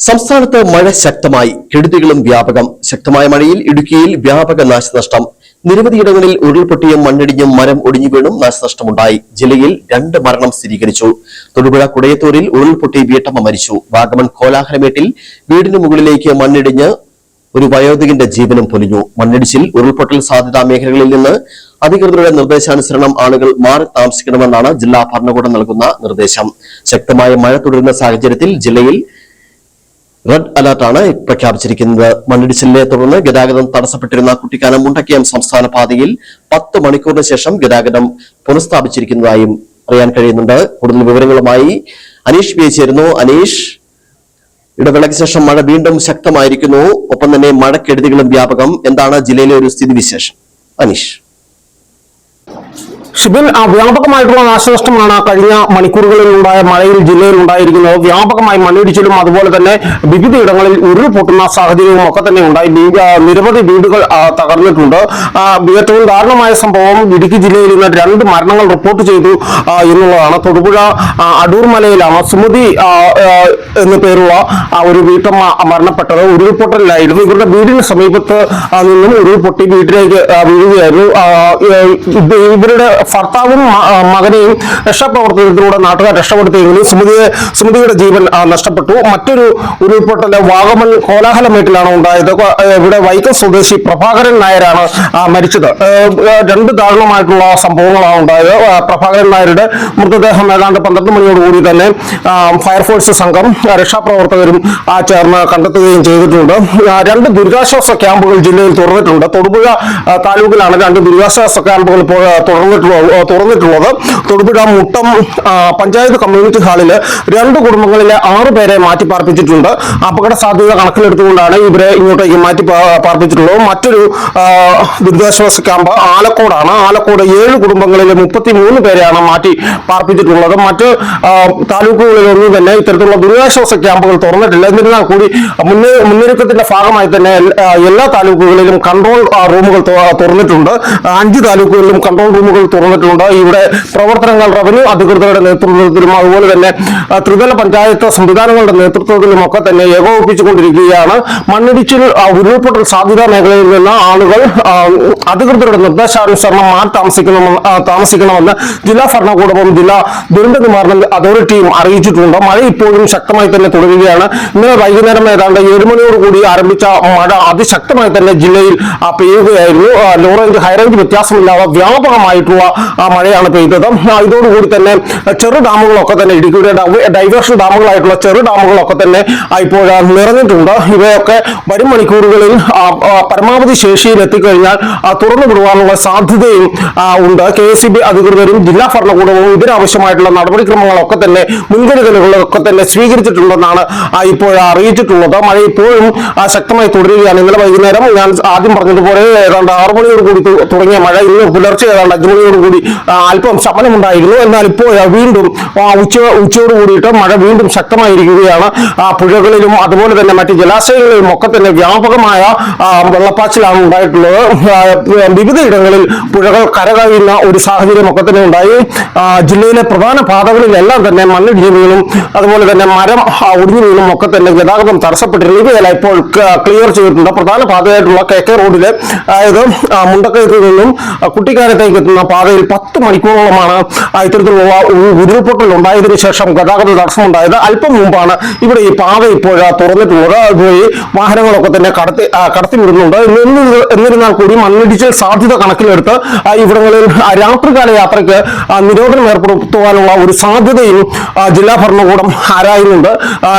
സംസ്ഥാനത്ത് മഴ ശക്തമായി, കെടുതികളും വ്യാപകം. ശക്തമായ മഴയിൽ ഇടുക്കിയിൽ വ്യാപക നാശനഷ്ടം. നിരവധിയിടങ്ങളിൽ ഉരുൾപൊട്ടിയും മണ്ണിടിഞ്ഞും മരം ഒടിഞ്ഞു വീണും നാശനഷ്ടമുണ്ടായി. ജില്ലയിൽ 2 മരണം സ്ഥിരീകരിച്ചു. തൊടുപുഴ കുടയത്തൂരിൽ ഉരുൾപൊട്ടി വീട്ടമ്മ മരിച്ചു. വാഗമൺ കോലാഹലമേട്ടിൽ വീടിന് മുകളിലേക്ക് മണ്ണിടിഞ്ഞ് ഒരു വയോധികന്റെ ജീവനും പൊലിഞ്ഞു. മണ്ണിടിച്ചിൽ, ഉരുൾപൊട്ടൽ സാധ്യതാ മേഖലകളിൽ നിന്ന് അധികൃതരുടെ നിർദ്ദേശാനുസരണം ആളുകൾ മാറി താമസിക്കണമെന്നാണ് ജില്ലാ ഭരണകൂടം നൽകുന്ന നിർദ്ദേശം. ശക്തമായ മഴ തുടരുന്ന സാഹചര്യത്തിൽ ജില്ലയിൽ റെഡ് അലർട്ടാണ് പ്രഖ്യാപിച്ചിരിക്കുന്നത്. മണ്ണിടിച്ചിലിനെ തുടർന്ന് ഗതാഗതം തടസ്സപ്പെട്ടിരുന്ന കുട്ടിക്കാനം മുണ്ടക്കയം സംസ്ഥാന പാതയിൽ 10 മണിക്കൂറിന് ശേഷം ഗതാഗതം പുനഃസ്ഥാപിച്ചിരിക്കുന്നതായും അറിയാൻ കഴിയുന്നുണ്ട്. കൂടുതൽ വിവരങ്ങളുമായി അനീഷ് പി ചേരുന്നു. അനീഷ്, ഇടവേളയ്ക്ക് ശേഷം മഴ വീണ്ടും ശക്തമായിരിക്കുന്നു. ഒപ്പം തന്നെ മഴക്കെടുതികളും വ്യാപകം. എന്താണ് ജില്ലയിലെ ഒരു സ്ഥിതിവിശേഷം? അനീഷ്. ഷിബിൻ, വ്യാപകമായിട്ടുള്ള നാശനഷ്ടമാണ് കഴിഞ്ഞ മണിക്കൂറുകളിൽ ഉണ്ടായ മഴയിൽ ജില്ലയിൽ ഉണ്ടായിരിക്കുന്നത്. വ്യാപകമായി മണ്ണിടിച്ചിലും അതുപോലെ തന്നെ വിവിധയിടങ്ങളിൽ ഉരുൾപൊട്ടുന്ന സാഹചര്യവും ഒക്കെ തന്നെ ഉണ്ടായി. നിരവധി വീടുകൾ തകർന്നിട്ടുണ്ട്. ഏറ്റവും ദാരുണമായ സംഭവം ഇടുക്കി ജില്ലയിൽ ഇന്ന് 2 മരണങ്ങൾ റിപ്പോർട്ട് ചെയ്തു എന്നുള്ളതാണ്. തൊടുപുഴ അടൂർ മലയിലാണ് സുമതി എന്നു പേരുള്ള ഒരു വീട്ടമ്മ മരണപ്പെട്ടത്. ഉരുൾപൊട്ടലിലായിരുന്നു. ഇവരുടെ വീടിന് സമീപത്ത് നിന്നും ഉരുൾപൊട്ടി വീട്ടിലേക്ക് വീഴുകയായിരുന്നു. ഇവരുടെ ഭർത്താവും മകനെയും രക്ഷാപ്രവർത്തനത്തിലൂടെ നാട്ടുകാർ രക്ഷപ്പെടുത്തിയെങ്കിലും സുമതിയുടെ ജീവൻ നഷ്ടപ്പെട്ടു. മറ്റൊരു ഉരുൾപൊട്ടൽ വാഗമൺ കോലാഹലമേട്ടിലാണ് ഉണ്ടായത്. ഇവിടെ വൈക്കം സ്വദേശി പ്രഭാകരൻ നായരാണ് മരിച്ചത്. 2 ദാരുണമായിട്ടുള്ള സംഭവങ്ങളാണ് ഉണ്ടായത്. പ്രഭാകരൻ നായരുടെ മൃതദേഹം ഏതാണ്ട് 12 മണിയോടുകൂടി തന്നെ ഫയർഫോഴ്സ് സംഘം രക്ഷാപ്രവർത്തകരും ചേർന്ന് കണ്ടെത്തുകയും ചെയ്തിട്ടുണ്ട്. 2 ദുരിതാശ്വാസ ക്യാമ്പുകൾ ജില്ലയിൽ തുറന്നിട്ടുണ്ട്. തൊടുപുഴ താലൂക്കിലാണ് 2 ദുരിതാശ്വാസ ക്യാമ്പുകൾ തുറന്നിട്ടുള്ളത്. തൊടുപുഴ മുട്ടം പഞ്ചായത്ത് കമ്മ്യൂണിറ്റി ഹാളിൽ 2 കുടുംബങ്ങളിലെ 6 പേരെ മാറ്റി പാർപ്പിച്ചിട്ടുണ്ട്. അപകട സാധ്യത കണക്കിലെടുത്തുകൊണ്ടാണ് ഇവരെ ഇങ്ങോട്ടേക്ക് മാറ്റി പാർപ്പിച്ചിട്ടുള്ളത്. മറ്റൊരു ദുരിതാശ്വാസ ക്യാമ്പ് ആലക്കോടാണ്. ആലക്കോട് 7 കുടുംബങ്ങളിലെ 33 പേരെയാണ് മാറ്റി പാർപ്പിച്ചിട്ടുള്ളത്. മറ്റ് താലൂക്കുകളിലൊന്നും തന്നെ ഇത്തരത്തിലുള്ള ദുരിതാശ്വാസ ക്യാമ്പുകൾ തുറന്നിട്ടില്ല. എന്നിരുന്നാൽ കൂടി മുന്നൊരുക്കത്തിന്റെ ഭാഗമായി തന്നെ എല്ലാ താലൂക്കുകളിലും കൺട്രോൾ റൂമുകൾ തുറന്നിട്ടുണ്ട്. 5 താലൂക്കുകളിലും കൺട്രോൾ റൂമുകൾ തുറന്നിട്ടുണ്ട്. ഇവിടെ പ്രവർത്തനങ്ങൾ റവന്യൂ അധികൃതരുടെ നേതൃത്വത്തിലും അതുപോലെ തന്നെ ത്രിതല പഞ്ചായത്ത് സംവിധാനങ്ങളുടെ നേതൃത്വത്തിലും ഒക്കെ തന്നെ ഏകോപിപ്പിച്ചുകൊണ്ടിരിക്കുകയാണ്. മണ്ണിടിച്ചിൽ, ഉരുൾപൊട്ടൽ സാധ്യതാ മേഖലയിൽ നിന്ന് ആളുകൾ അധികൃതരുടെ നിർദ്ദേശാനുസരണം മാറി താമസിക്കണമെന്ന് ജില്ലാ ഭരണകൂടവും ജില്ലാ ദുരന്ത നിവാരണ അതോറിറ്റിയും അറിയിച്ചിട്ടുണ്ട്. മഴ ഇപ്പോഴും ശക്തമായി തന്നെ തുടരുകയാണ്. ഇന്നലെ വൈകുന്നേരം ഏതാണ്ട് 7 മണിയോടുകൂടി ആരംഭിച്ച മഴ അതിശക്തമായി തന്നെ ജില്ലയിൽ പെയ്യുകയായിരുന്നു. ലോ റേഞ്ച് ഹൈ റേഞ്ച് വ്യത്യാസമില്ലാതെ വ്യാപകമായിട്ടുള്ള മഴയാണ് പെയ്തത്. ഇതോടുകൂടി തന്നെ ചെറു ഡാമുകളൊക്കെ തന്നെ ഇടുക്കിയുടെ ഡൈവേർഷൻ ഡാമുകളായിട്ടുള്ള ചെറു ഡാമുകളൊക്കെ തന്നെ ഇപ്പോൾ നിറഞ്ഞിട്ടുണ്ട്. ഇവയൊക്കെ വരും മണിക്കൂറുകളിൽ പരമാവധി ശേഷിയിൽ എത്തിക്കഴിഞ്ഞാൽ തുറന്നു വിടുവാനുള്ള സാധ്യതയും ഉണ്ട്. KSEB അധികൃതരും ജില്ലാ ഭരണകൂടവും ഇതിനാവശ്യമായിട്ടുള്ള നടപടിക്രമങ്ങളൊക്കെ തന്നെ മുൻകരുതലുകളൊക്കെ തന്നെ സ്വീകരിച്ചിട്ടുണ്ടെന്നാണ് ഇപ്പോൾ അറിയിച്ചിട്ടുള്ളത്. മഴ ഇപ്പോഴും ശക്തമായി തുടരുകയാണ്. ഇന്നലെ വൈകുന്നേരം ഞാൻ ആദ്യം പറഞ്ഞതുപോലെ ഏതാണ്ട് 6 മണിയോടുകൂടി തുടങ്ങിയ മഴ ഇന്ന് പുലർച്ചെ ഏതാണ്ട് 5 മണിയോടുകൂടി അല്പം ശമനമുണ്ടായിരുന്നു. എന്നാൽ ഇപ്പോൾ വീണ്ടും ഉച്ചയോട് കൂടിയിട്ട് മഴ വീണ്ടും ശക്തമായിരിക്കുകയാണ്. പുഴകളിലും അതുപോലെ തന്നെ മറ്റ് ജലാശയങ്ങളിലും ഒക്കെ തന്നെ വ്യാപകമായ വെള്ളപ്പാച്ചിലാണ് ഉണ്ടായിട്ടുള്ളത്. വിവിധയിടങ്ങളിൽ പുഴകൾ കരകവിയുന്ന ഒരു സാഹചര്യം ഒക്കെ തന്നെ ഉണ്ടായി. ജില്ലയിലെ പ്രധാന പാതകളിലെല്ലാം തന്നെ മണ്ണിടിഞ്ഞു വീണും അതുപോലെ തന്നെ മരം ഒടിഞ്ഞു വീണും ഒക്കെ തന്നെ ഗതാഗതം തടസ്സപ്പെട്ടിരുന്നു. ഇവയെല്ലാം ഇപ്പോൾ ക്ലിയർ ചെയ്തിട്ടുണ്ട്. പ്രധാന പാതയായിട്ടുള്ള KK റോഡിലെ അതായത് മുണ്ടക്കയത്ത് നിന്നും കുട്ടിക്കാനത്തേക്ക് എത്തുന്ന പാതയിൽ 10 മണിക്കൂറോളമാണ് ഇത്തരത്തിലുള്ള ഉരുൾപൊട്ടൽ ഉണ്ടായതിനു ശേഷം ഗതാഗത തടസ്സമുണ്ടായത്. അല്പം മുമ്പാണ് ഇവിടെ ഈ പാത ഇപ്പോൾ തുറന്നിട്ടുള്ളത്. അതുവഴി വാഹനങ്ങളൊക്കെ തന്നെ കടത്തിവിടുന്നുണ്ട്. എന്നിരുന്നാൽ കൂടി മണ്ണിടിച്ചിൽ സാധ്യത കണക്കിലെടുത്ത് ഇവിടങ്ങളിൽ രാത്രികാല യാത്രയ്ക്ക് നിരോധനം ഏർപ്പെടുത്തുവാനുള്ള ഒരു സാധ്യതയും ജില്ലാ ഭരണകൂടം ആരായുന്നുണ്ട്.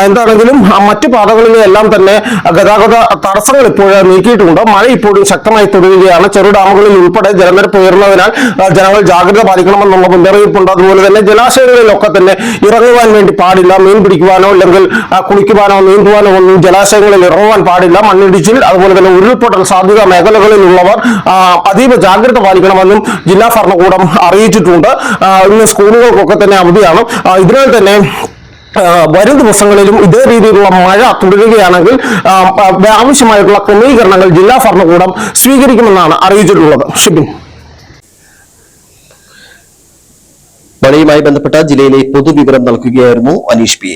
എന്താണെങ്കിലും മറ്റു പാതകളിലെ എല്ലാം തന്നെ ഗതാഗത തടസ്സങ്ങൾ ഇപ്പോൾ നീക്കിയിട്ടുണ്ട്. മഴ ഇപ്പോഴും ശക്തമായി തുടരുകയാണ്. ചെറു ഡാമുകളിൽ ഉൾപ്പെടെ ജലനിരപ്പ് ഉയർന്നതിനാൽ ജനങ്ങൾ ജാഗ്രത പാലിക്കണമെന്നുള്ള മുന്നറിയിപ്പുണ്ട്. അതുപോലെ തന്നെ ജലാശയങ്ങളിലൊക്കെ തന്നെ ഇറങ്ങുവാൻ വേണ്ടി പാടില്ല. മീൻ പിടിക്കുവാനോ അല്ലെങ്കിൽ കുളിക്കുവാനോ നീന്തുവാനോ ഒന്നും ജലാശയങ്ങളിൽ ഇറങ്ങുവാൻ പാടില്ല. മണ്ണിടിച്ചിൽ അതുപോലെ തന്നെ ഉരുൾപൊട്ടൽ സാധ്യത മേഖലകളിലുള്ളവർ അതീവ ജാഗ്രത പാലിക്കണമെന്നും ജില്ലാ ഭരണകൂടം അറിയിച്ചിട്ടുണ്ട്. ഇന്ന് സ്കൂളുകൾക്കൊക്കെ തന്നെ അവധിയാണ്. ഇതിനാൽ തന്നെ വരും ദിവസങ്ങളിലും ഇതേ രീതിയിലുള്ള മഴ തുടരുകയാണെങ്കിൽ ആവശ്യമായിട്ടുള്ള ക്രമീകരണങ്ങൾ ജില്ലാ ഭരണകൂടം സ്വീകരിക്കുമെന്നാണ് അറിയിച്ചിട്ടുള്ളത്. ഷിബിൻ. മഴയുമായി ബന്ധപ്പെട്ട ജില്ലയിലെ പൊതുവിവരം നൽകുകയായിരുന്നു അനീഷ് പി.